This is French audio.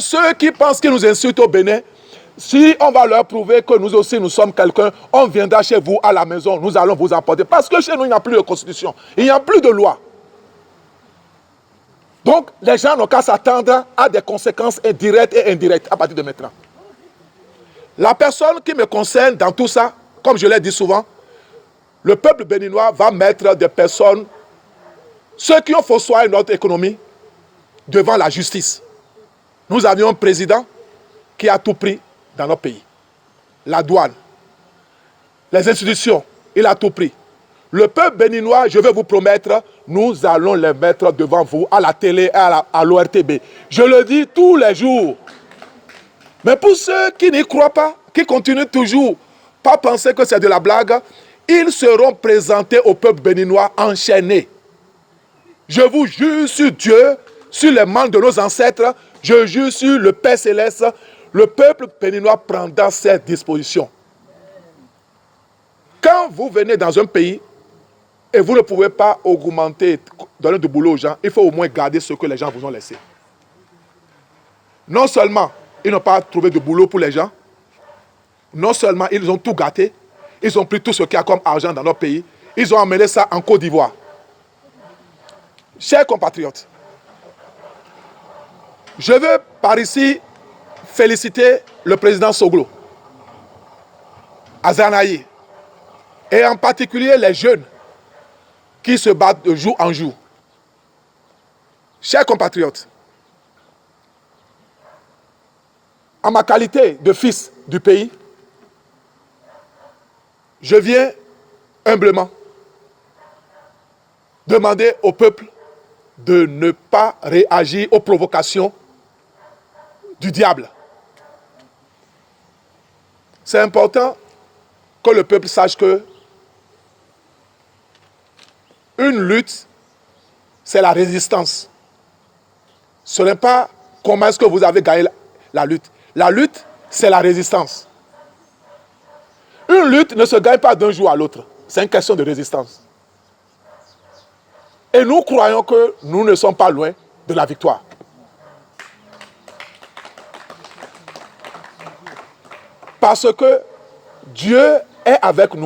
ceux qui pensent qu'ils nous insultent au Bénin, si on va leur prouver que nous aussi nous sommes quelqu'un, on viendra chez vous à la maison, nous allons vous apporter. Parce que chez nous, il n'y a plus de constitution, il n'y a plus de loi. Donc, les gens n'ont qu'à s'attendre à des conséquences directes et indirectes à partir de maintenant. La personne qui me concerne dans tout ça, comme je l'ai dit souvent, le peuple béninois va mettre des personnes, ceux qui ont fossoyé notre économie, devant la justice. Nous avions un président qui a tout pris dans notre pays. La douane, les institutions, il a tout pris. Le peuple béninois, je vais vous promettre, nous allons les mettre devant vous, à la télé et à l'ORTB. Je le dis tous les jours. Mais pour ceux qui n'y croient pas, qui continuent toujours pas penser que c'est de la blague, ils seront présentés au peuple béninois enchaînés. Je vous jure sur Dieu, sur les mains de nos ancêtres, je jure sur le Père Céleste, le peuple béninois prendra ses dispositions. Quand vous venez dans un pays et vous ne pouvez pas augmenter, donner du boulot aux gens, il faut au moins garder ce que les gens vous ont laissé. Non seulement ils n'ont pas trouvé de boulot pour les gens, non seulement ils ont tout gâté, ils ont pris tout ce qu'il y a comme argent dans notre pays, ils ont emmené ça en Côte d'Ivoire. Chers compatriotes, je veux par ici féliciter le président Soglo, Azanaï, et en particulier les jeunes qui se battent de jour en jour. Chers compatriotes, en ma qualité de fils du pays, je viens humblement demander au peuple de ne pas réagir aux provocations du diable. C'est important que le peuple sache que une lutte, c'est la résistance. Ce n'est pas comment est-ce que vous avez gagné la lutte. La lutte, c'est la résistance. Une lutte ne se gagne pas d'un jour à l'autre. C'est une question de résistance. Et nous croyons que nous ne sommes pas loin de la victoire. Parce que Dieu est avec nous